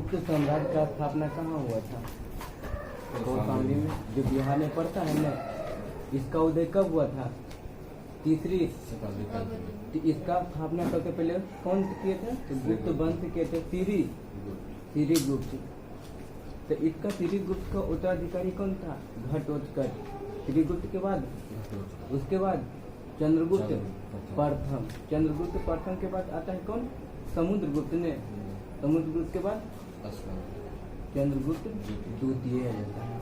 गुप्त साम्राज्य का स्थापना कहाँ हुआ था? कौशाम्बी में, जो बिहार में पड़ता है ना। इसका उदय कब हुआ था? तीसरी शताब्दी। इसका स्थापना सबसे पहले कौन किए थे? तो गुप्त वंश किए थे, सिरी गुप्त। तो इसका सिरी गुप्त का उत्तराधिकारी कौन था? घटोत्कच। सिरी गुप्त के बाद उसके बाद चंद्रगुप्त प्रथम। चंद्रगुप्त प्रथम के बाद आता है कौन? समुद्रगुप्त ने। समुद्रगुप्त के बाद चंद्रगुप्त द्वितीय रहता है।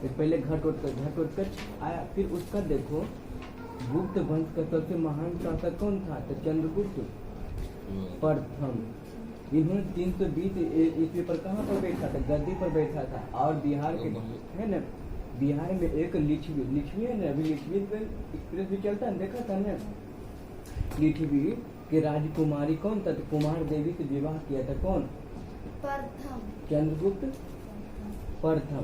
पहले घटोत्कच आया, फिर उसका देखो गुप्त वंश का सबसे महान शासक कौन था? तो चंद्रगुप्त प्रथम। इन्होंने 320 ईस्वी पर कहाँ पर बैठा था? गद्दी पर बैठा था। और बिहार के है ना, बिहार में एक लिच्छवी है ना, अभी लिच्छवी पे एक्सप्रेस भी चलता है, देखा था ना। लिच्छवी के राजकुमारी कौन था? तो कुमार देवी से विवाह किया था कौन? प्रथम। चंद्रगुप्त प्रथम।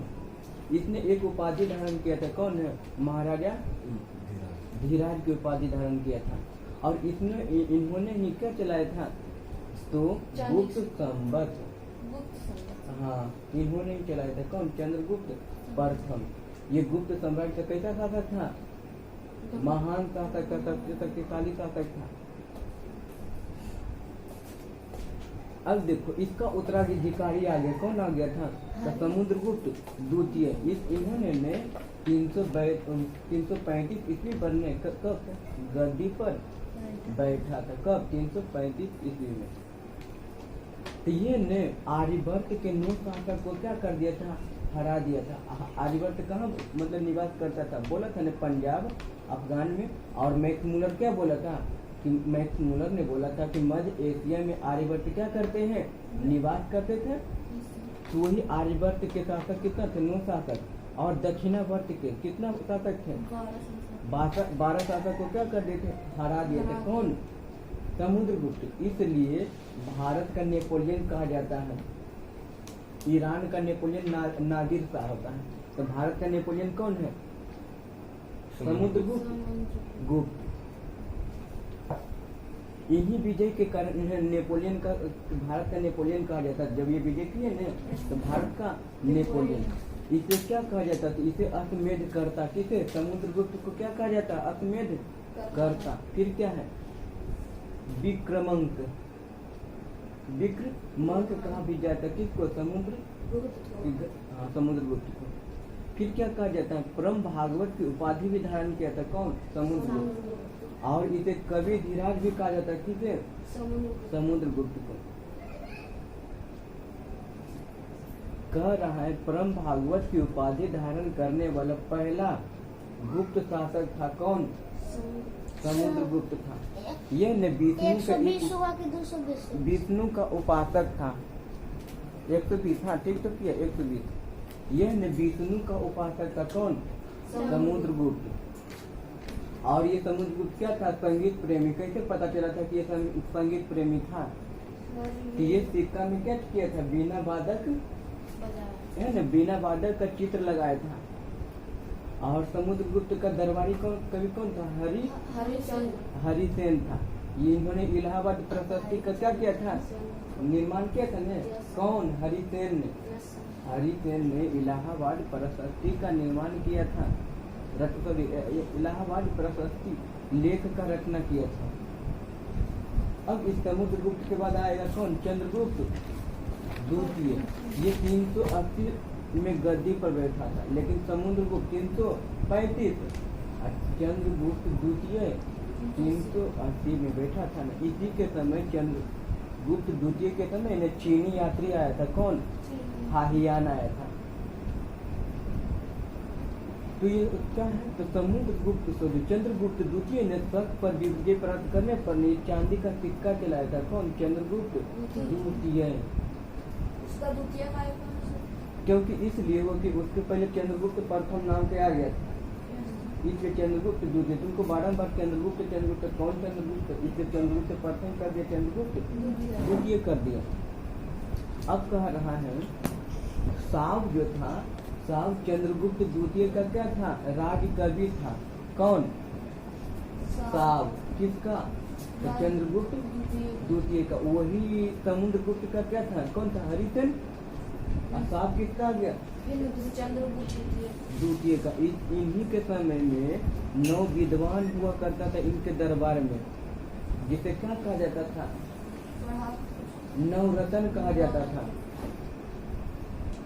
इसने एक उपाधि धारण किया था, कौन है? महाराजा धीराज की उपाधि धारण किया था। और इन्होंने ही क्या चलाया था? तो गुप्त संवत। हाँ, इन्होंने ही चलाया था, कौन? चंद्रगुप्त प्रथम। ये गुप्त साम्राज्य का कैसा शासक था? महान शासक था, सबसे शक्तिशाली शासक था। अब देखो इसका उत्तराधिकारी आगे कौन आ गया था? तो समुद्रगुप्त द्वितीय। इन्होंने ने 335 ईस्वी पर ने कब गद्दी पर बैठा था? कब? 335 ईस्वी में। तो ये ने आर्यवर्त के 9 शासक को क्या कर दिया था? हरा दिया था। आर्यवर्त कहाँ मतलब निवास करता था? बोला था ने पंजाब, अफगान में। और मैक्समुलर क्या बोला था? कि मैक्समुलर ने बोला था कि मध्य एशिया में आर्यवर्त क्या करते हैं? निवास करते थे। तो वही आर्यवर्त के शासक कितना थे? 9 शासक। और दक्षिणावर्त के कितना शासक थे? 12 शासक को क्या कर दिए थे? हरा दिए थे। कौन? समुद्रगुप्त। इसलिए भारत का नेपोलियन कहा जाता है। ईरान का नेपोलियन नादिर शाह होता है। तो भारत का नेपोलियन कौन है? समुद्रगुप्त। इन्हीं विजय के कारण इन्हें नेपोलियन का, भारत का नेपोलियन कहा जाता है। जब ये विजय किए ना, तो भारत का नेपोलियन। इसे क्या कहा जाता? तो इसे अश्वमेध करता। किसे? समुद्रगुप्त को क्या कहा जाता? अश्वमेध करता। फिर क्या है? विक्रमांक। विक्रमांक कहा भी जाता? किसको? समुद्रगुप्त को। फिर क्या कहा जाता है? परम भागवत की उपाधि भी धारण किया था। कौन? समुद्रगुप्त। और इसे कवि धीराज भी कहा जाता है। किसे? समुद्रगुप्त को। कह रहा है परम भागवत की उपाधि धारण करने वाला पहला गुप्त शासक था। कौन? समुद्रगुप्त था। यह ने विष्णु का उपासक था। 120। हाँ ठीक तो किया, 120। यह ने विष्णु का उपासक था। कौन? समुद्रगुप्त। और ये समुद्रगुप्त क्या था? संगीत प्रेमी। कैसे पता चला था कि ये संगीत प्रेमी था? कि ये सिक्का में क्या किया था? बीना वादक है ना, बीना वादक का चित्र लगाया था। और समुद्रगुप्त का दरबारी कवि कौन था? हरिसेन था। ये इन्होंने इलाहाबाद प्रशस्ति का क्या किया था? निर्माण किया था ना। कौन? हरिसेन ने। हरिसेन ने इलाहाबाद प्रशस्ति का निर्माण किया था। इलाहाबाद प्रशस्ति लेख का रचना किया था। अब इस समुद्रगुप्त के बाद आएगा कौन? चंद्रगुप्त द्वितीय। ये 380 में गद्दी पर बैठा था, लेकिन समुद्रगुप्त 335। चंद्रगुप्त द्वितीय 380 में बैठा था ना। इसी के समय चंद्रगुप्त द्वितीय के समय इन्हें चीनी यात्री आया था। कौन? हाहियान आया था। तो ये क्या है? तो समुद्रगुप्त चंद्रगुप्त द्वितीय ने शक पर विजय प्राप्त करने पर चांदी का सिक्का चलाया था। कौन? चंद्रगुप्त द्वितीय। उसका द्वितीय का क्योंकि इसलिए वो कि उसके पहले चंद्रगुप्त प्रथम नाम से आ गया था, इसलिए चंद्रगुप्त द्वितीय। तुमको बारंबार चंद्रगुप्त कौन चंद्रगुप्त, इसलिए चंद्रगुप्त प्रथम कर दिया, चंद्रगुप्त द्वितीय कर दिया। अब कह रहा है साव जो था, साव चंद्रगुप्त द्वितीय का क्या था? राज कवि था। कौन? साव। किसका? तो चंद्रगुप्त द्वितीय का वही समुद्रगुप्त का क्या था, कौन था, हरिसेन। साफ किसका आ गया, चंद्रगुप्त द्वितीय का। इन्हीं के समय में 9 विद्वान हुआ करता था इनके दरबार में, जिसे क्या कहा जाता था, नवरत्न कहा जाता था।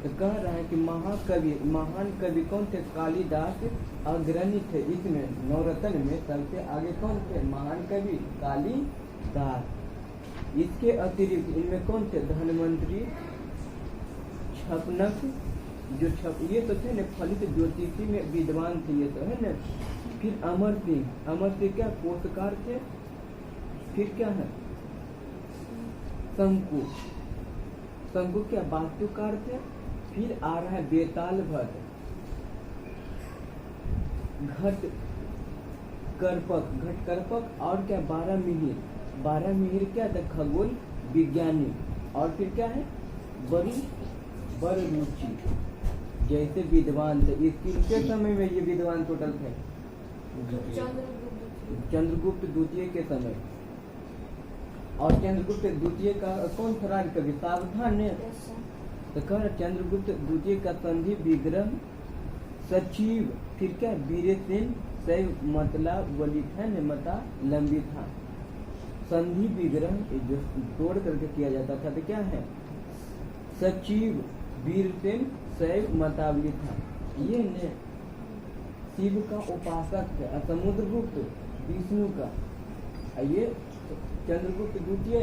तो कह रहा है कि महाकवि, महान कवि कौन थे, कालिदास अग्रणी थे इसमें, नवरत्न में सबसे आगे कौन थे, महान कवि कालिदास। इसके अतिरिक्त इनमें कौन थे, धनवंतरी, छपनक, जो ये तो थे न, फलित ज्योतिषी में विद्वान थे ये तो है न। फिर अमर सिंह क्या कोशकार थे। फिर क्या है, शंकु क्या वास्तुकार थे। फिर आ रहा है बेताल भट्ट, घट करपक और क्या 12 मिहिर क्या था, खगोल विज्ञानी। और फिर क्या है, बर रुचि जैसे विद्वान थे। इसके समय में ये विद्वान टोटल थे चंद्रगुप्त द्वितीय के समय। और चंद्रगुप्त द्वितीय का कौन था राज कवि, सावधान ने। तो कह चंद्रगुप्त द्वितीय का संधि विग्रह सचिव। फिर क्या, वीरसेन शैव मतला वलित है न, मता लंबी था। संधि विग्रह जो तोड़ करके किया जाता था तो क्या है, सचिव वीरसेन शैव मतावली था। ये ने शिव का उपासक है, समुद्रगुप्त विष्णु का, ये चंद्रगुप्त द्वितीय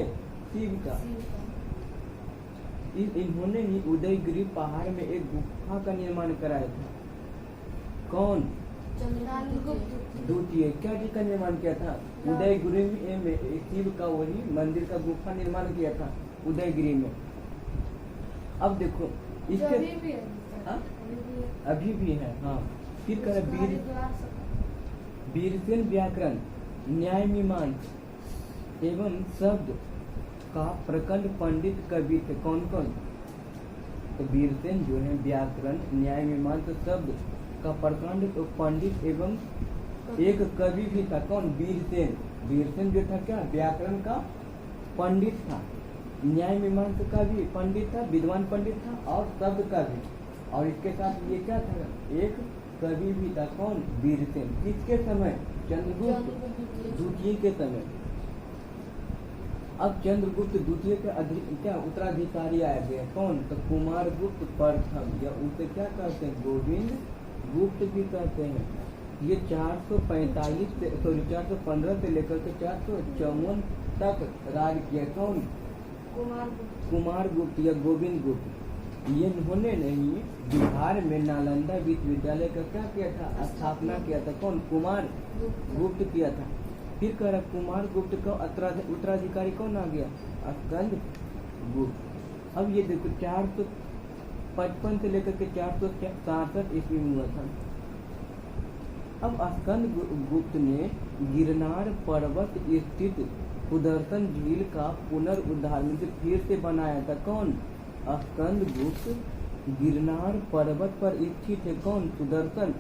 शिव का। इन्होंने ही उदयगिरी पहाड़ में एक गुफा का निर्माण कराया था। कौन, द्वितीय। क्या जी का निर्माण किया था, उदयगिरी में शिव का वही मंदिर का गुफा निर्माण किया था उदयगिरी में। अब देखो इसके अभी भी है, हाँ। फिर कर वीरसेन व्याकरण, न्याय मीमांस एवं शब्द का प्रकंड पंडित कवि थे। कौन कौन, तो वीरसेन जो है व्याकरण, न्याय मीमांसा शब्द का प्रकांड पंडित एवं एक कवि भी था। कौन, वीरसेन जो था क्या, व्याकरण का पंडित था, न्याय मीमांसा का भी पंडित था, विद्वान पंडित था, और शब्द का भी। और इसके साथ ये क्या था, एक कवि भी था। कौन, वीरसेन। किसके समय, चंद्रगुप्त द्वितीय के समय। अब चंद्रगुप्त द्वितीय के क्या उत्तराधिकारी आए गए। कौन, तो कुमारगुप्त प्रथम, या उसे क्या कहते हैं, गोविंद गुप्त भी कहते हैं। ये 415 से लेकर के 454 तक राज किया। कौन, कुमारगुप्त या गोविंद गुप्त। ये इन्होंने नहीं बिहार में नालंदा विश्वविद्यालय का क्या किया था, स्थापना किया था। कौन, कुमार गुप्त किया था। फिर कह रहा कुमार गुप्त का उत्तराधिकारी कौन आ गया, स्कंद गुप्त। अब ये देखो 455 से लेकर के 467 ईस्वी में हुआ था। अब स्कंद गुप्त ने गिरनार पर्वत स्थित सुदर्शन झील का पुनरुद्धार मतलब फिर से बनाया था। कौन, स्कंद गुप्त गिरनार पर्वत पर स्थित है। कौन, सुदर्शन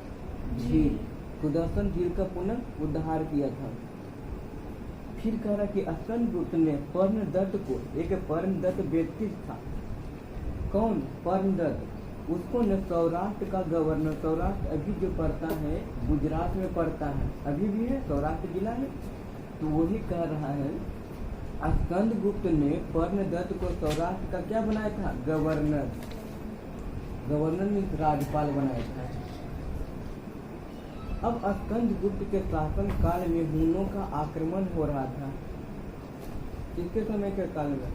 झील का पुनरुद्धार किया था। फिर कह रहा कि स्कंद गुप्त ने पर्णदत्त को, एक पर्णदत्त व्यक्ति था। कौन, पर्णदत्त, उसको न सौराष्ट्र का गवर्नर, सौराष्ट्र अभी जो पड़ता है गुजरात में पड़ता है, अभी भी है सौराष्ट्र जिला है, तो वही कह रहा है स्कंद गुप्त ने पर्णदत्त को सौराष्ट्र का क्या बनाया था, गवर्नर। गवर्नर ने राज्यपाल बनाया था। अब स्कंद गुप्त के शासन काल में हुनों का आक्रमण हो रहा था। किसके समय के काल में,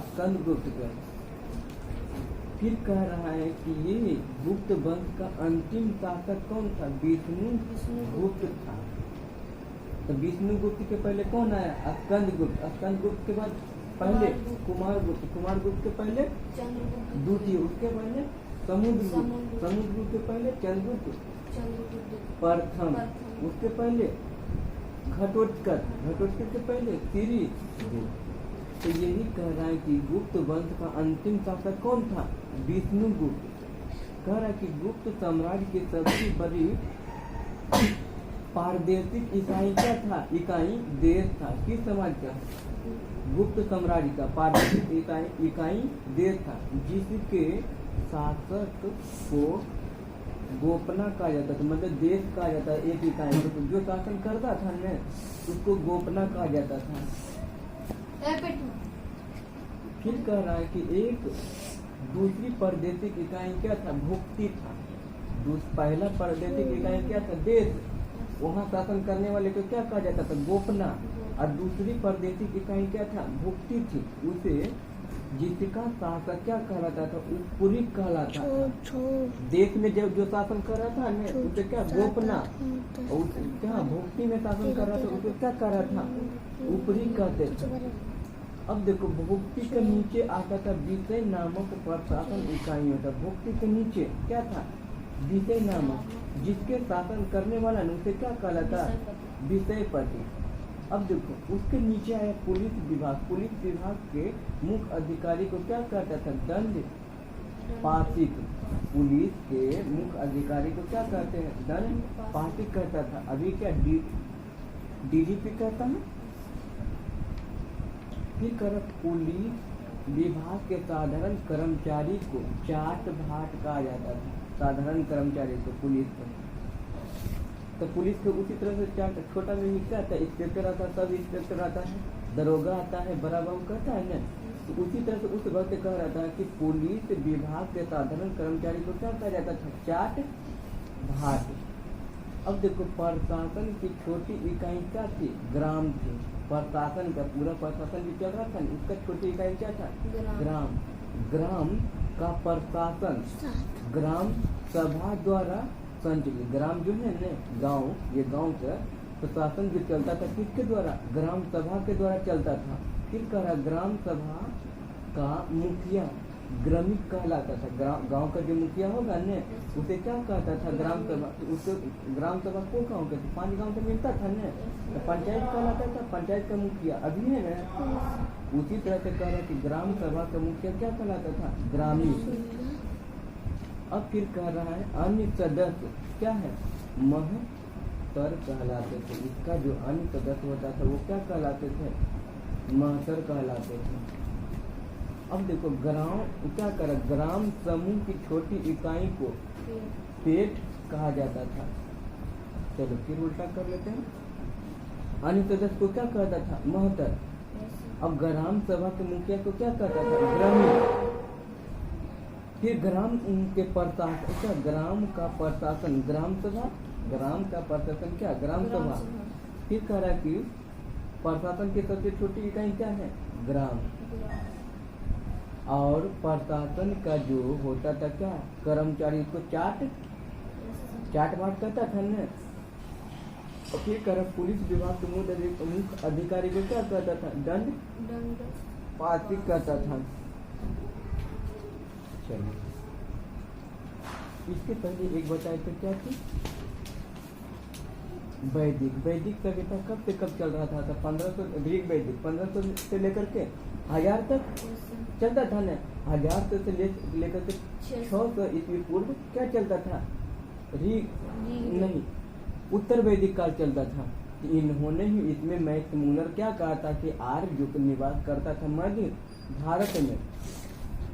स्कंद गुप्त का। फिर कह रहा है कि ये गुप्त वंश का अंतिम शासक कौन था, विष्णु गुप्त था। तो विष्णु गुप्त के पहले कौन आया, स्कंद गुप्त। स्कंद गुप्त के बाद पहले कुमार गुप्त के पहले द्वितीय, उसके पहले समुद्रगुप्त के पहले चंद्रगुप्त प्रथम, उसके पहले घटोत्कच के पहले सिरी। तो यही कह रहा है कि गुप्त वंश का अंतिम शासक कौन था, विष्णु गुप्त। कह रहा है कि गुप्त साम्राज्य की सबसे बड़ी पारदेशिक इकाई क्या था? इकाई देश था। किस समाज का? गुप्त साम्राज्य का। पारदेशिक इकाई देश था जिसके शासक को गोपना कहा जाता था, मतलब देश कहा जाता है एक इकाई को। जो शासन करता था न उसको गोपना कहा जाता था। फिर कह रहा है कि एक दूसरी प्रादेशिक इकाई क्या था? भुक्ति था। पहला प्रादेशिक इकाई क्या था? देश। वहाँ शासन करने वाले को क्या कहा जाता था? गोपना। और दूसरी प्रादेशिक इकाई क्या था? भुक्ति थी। उसे जिसका शासक क्या कहलाता था? उपरी कहलाता था। देश में जब जो शासन कर रहा था न उसे क्या? गोपना। और क्या भुक्ति में शासन कर रहा था उसे क्या कह रहा था? उपरी कहते थे। अब देखो भुक्ति के नीचे आता था विषय नामक प्रशासन इकाई होता। भुक्ति के नीचे क्या था? विषय नामक, जिसके शासन करने वाला न उसे क्या कहलाता? विषयपति। अब देखो उसके नीचे आया पुलिस विभाग। पुलिस विभाग के मुख्य अधिकारी को क्या कहता था? दंड पाशिक। पुलिस के मुख्य अधिकारी को क्या कहते हैं? दंड पाशिक कहता था। अभी क्या डीजीपी कहता है। फिर कर पुलिस विभाग के साधारण कर्मचारी को चाट भाट कहा जाता था। साधारण कर्मचारी को पुलिस को, तो पुलिस को उसी तरह से चाट, छोटा में क्या आता है? इंस्पेक्टर आता है, सब इंस्पेक्टर आता है, दरोगा आता है, बड़ा बाबू कहता है ना। तो उसी तरह से उस वक्त कह रहा था कि पुलिस विभाग के साधारण कर्मचारी को क्या कहा जाता था? चाट भाट। अब देखो प्रशासन की छोटी इकाई क्या थी? ग्राम थी। प्रशासन का पूरा प्रशासन भी चल रहा था ना, उसका छोटी इकाई क्या था? ग्राम। ग्राम का प्रशासन ग्राम सभा द्वारा संचालित। ग्राम जो है न गांव, ये गांव का प्रशासन जो चलता था किसके द्वारा? ग्राम सभा के द्वारा चलता था। फिर कह रहा ग्राम सभा का मुखिया ग्रामीण कहलाता था। गांव का जो मुखिया होगा न उसे क्या कहता था? ग्राम सभा। तो उसको ग्राम सभा को गाँव के 5 गाँव से मिलता था न, तो पंचायत कहलाता था। पंचायत का मुखिया अभी है न। उसी तरह से कह रहा कि ग्राम सभा का मुखिया क्या कहलाता था? ग्रामीण। अब फिर कह रहा है अन्य सदस्य क्या है? महतर कहलाते थे। इसका जो अन्य सदस्य होता था वो क्या कहलाते थे? महतर कहलाते थे। अब देखो ग्राम क्या करा? ग्राम समूह की छोटी इकाई को पेट कहा जाता था। चलो फिर उल्टा कर लेते हैं। अन्य सदस्य को क्या कहता था? महतर। अब ग्राम सभा के मुखिया को क्या कहता था? ग्रामीण। फिर ग्राम के प्रशासन क्या? ग्राम का प्रशासन ग्राम सभा। ग्राम का प्रशासन क्या? ग्राम सभा। फिर कह रहा कि प्रशासन की सबसे छोटी इकाई क्या है? ग्राम। और प्रशासन का जो होता था क्या? कर्मचारी को चाट बाट कहता था न। फिर कह रहा पुलिस विभाग के मुख्य अधिकारी को क्या कहता था? दंड पाशिक कहता था। चलिए इसके पहले एक बताए थे क्या थी? वैदिक सभ्यता कब से कब चल रहा था? 1500 ग्रीक वैदिक 1500 से लेकर के 1000 तक चलता था न। 1000 से लेकर के 600 ईस्वी पूर्व क्या चलता था? नहीं, उत्तर वैदिक काल चलता था। इन्होंने ही इसमें मैक्स मूलर क्या कहा था कि आर्य जो निवास करता था मध्य भारत में,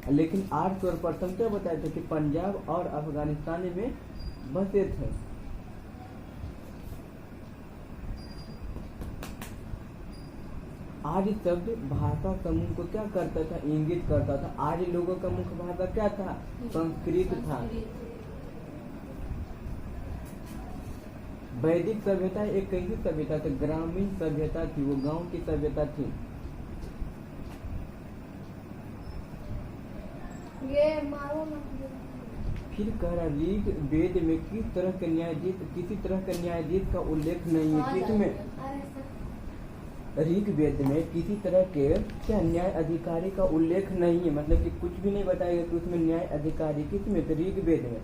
लेकिन आर्य सर्वप्रथम क्या बताए थे कि पंजाब और अफगानिस्तान में बसे थे। आर्य शब्द भाषा समूह को क्या करता था? इंगित करता था। आर्य लोगों का मुख्य भाषा क्या था? संस्कृत था। वैदिक सभ्यता एक कैसी सभ्यता थी? ग्रामीण सभ्यता थी, वो गांव की सभ्यता थी। ये मारो ना। फिर कह रहा ऋग वेद में किसी तरह के न्यायाधीश का उल्लेख नहीं है। किसमें? ऋग वेद में किसी तरह के क्या न्याय अधिकारी का उल्लेख नहीं है, मतलब कि कुछ भी नहीं बताएगा कि उसमें न्याय अधिकारी किसमें? तो ऋग वेद में।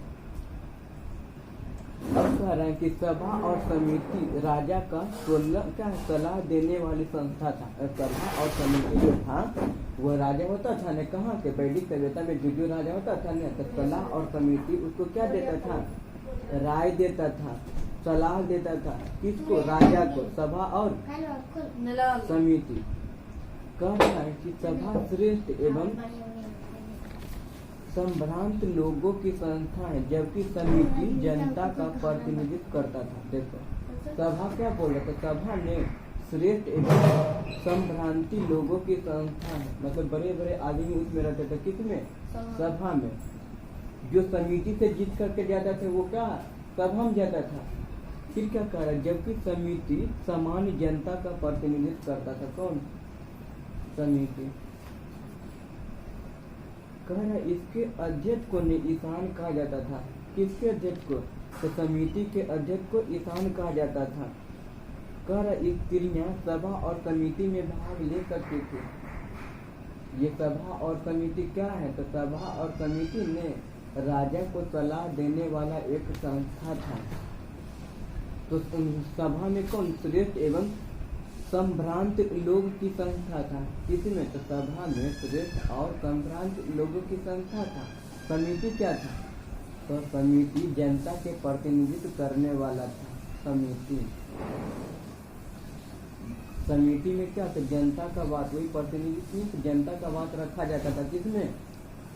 अब कह रहे हैं कि सभा और समिति राजा का क्या सलाह देने वाली संस्था था। सभा और समिति जो था वह राजा होता था न। कहाँ के? वैदिक सभ्यता में जो राजा होता था न, तो सलाह और समिति उसको क्या देता था? राय देता था। सलाह देता था। किसको? राजा को, सभा और समिति। कह रहा है कि सभा श्रेष्ठ एवं संभ्रांत लोगों की संस्था है, जबकि समिति जनता का प्रतिनिधित्व करता था। देखो सभा क्या बोल रहा था? सभा ने श्रेष्ठ एवं संभ्रांति लोगों की संस्था है, मतलब बड़े बड़े आदमी उसमें रहते थे। किसमें? सभा में। जो समिति से जीत करके जाता था वो क्या? सभा में जाता था। फिर क्या कह रहा है? जबकि समिति सामान्य जनता का प्रतिनिधित्व करता था। कौन? समिति। कह रहा है इसके अध्यक्ष को ईशान कहा जाता था। किसके अध्यक्ष को? तो समिति के अध्यक्ष को ईशान कहा जाता था। कह रहा स्त्रियां सभा और समिति में भाग ले सकती थी। ये सभा और समिति क्या है? तो सभा और समिति ने राजा को सलाह देने वाला एक संस्था था। तो सभा में कौन? श्रेष्ठ एवं संभ्रांत लोग की संस्था था। किसमें? तो सभा में श्रेष्ठ और संभ्रांत लोगों की संस्था था। समिति क्या था? तो समिति जनता के प्रतिनिधित्व करने वाला था। समिति में क्या था? जनता का बात, वही प्रतिनिधित्व नहीं, जनता का बात रखा जाता था। किसमें?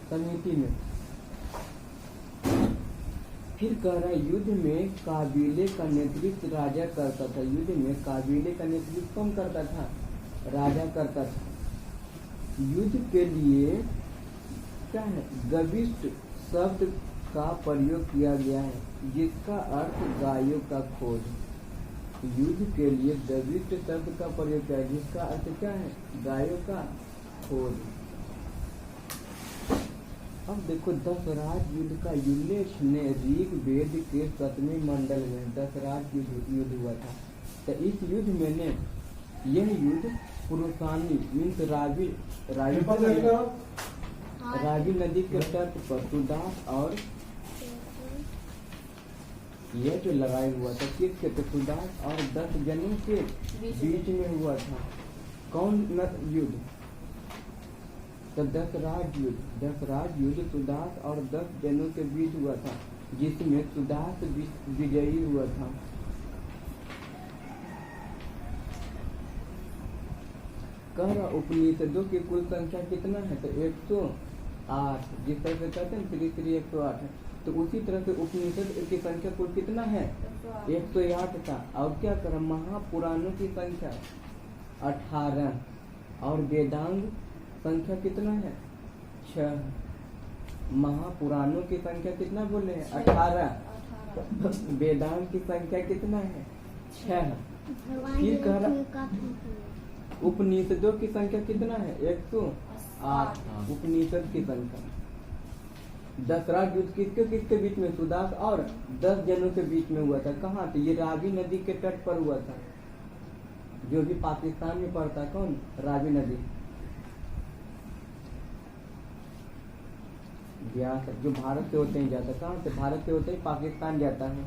समिति में। फिर कह रहा है युद्ध में काबिले का नेतृत्व राजा करता था। युद्ध में काबिले का नेतृत्व कौन करता था? राजा करता था। युद्ध के लिए क्या है? गविष्ट शब्द का प्रयोग किया गया है, जिसका अर्थ गायों का खोज। युद्ध के लिए गविष्ट शब्द का प्रयोग किया है, जिसका अर्थ क्या है? गायों का खोज। अब देखो दशराज युद्ध का उल्लेख ने ऋग्वेद के 7वें मंडल में दशराज युद्ध हुआ था। तो इस युद्ध में ने यह युद्ध पुरुषानी मीन्स रावी नदी के तट पर सुदास और यह जो लड़ाई हुआ था किसके? तो सुदास और 10 जनों के बीच में हुआ था। कौन युद्ध? तो दशराज युद्ध सुदास और 10 जनों के बीच हुआ था, जिसमें सुदास विजयी हुआ था। कह रहा उपनिषदों की कुल संख्या कितना है? तो 108। जिस तरह से कहते हैं 3 108 है, तो उसी तरह से उपनिषद की संख्या कुल कितना है? 108 था। और क्या करा? महापुराणों की संख्या 18 और वेदांग संख्या कितना है? 6। महापुराणों की संख्या कितना बोले हैं? 18। वेदांत की संख्या कितना है? 6। फिर कह रहा उपनिषदों की संख्या कितना है? 108 उपनिषद की संख्या। दशराज युद्ध किसके किसके बीच में? सुदास और 10 जनों के बीच में हुआ था। कहाँ? तो ये रावी नदी के तट पर हुआ था, जो भी पाकिस्तान में पड़ता। कौन? रावी नदी। व्यास जो भारत से होते ही जाता। कहाँ से? भारत से होते ही पाकिस्तान जाता है।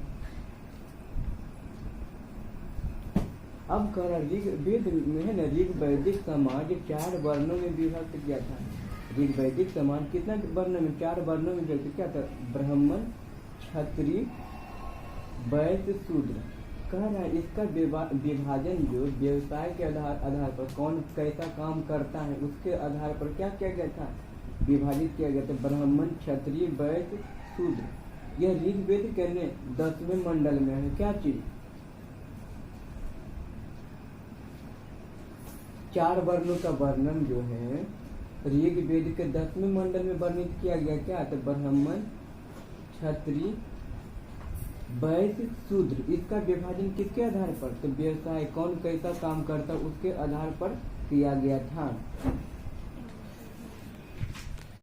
अब कह रहा ऋग्वेद में न ऋग्वैदिक समाज 4 वर्णों में विभक्त किया था। ऋग्वैदिक समाज कितना वर्णों में? 4 वर्णों में विभक्त क्या था? ब्राह्मण, क्षत्रिय, वैश्य, शूद्र। कह रहा है इसका विभाजन जो व्यवसाय के आधार पर कौन कैसा काम करता है उसके आधार पर क्या किया गया था? विभाजित किया गया था। ब्राह्मण, क्षत्रिय, वैश्य, शूद्र। यह ऋग्वेद के 10वें मंडल में है। क्या चीज? 4 वर्णों का वर्णन जो है ऋग्वेद के 10वें मंडल में वर्णित किया गया। क्या? तो ब्राह्मण, क्षत्रिय, वैश्य, शूद्र। इसका विभाजन किसके आधार पर? तो व्यवसाय कौन कैसा काम करता उसके आधार पर किया गया था।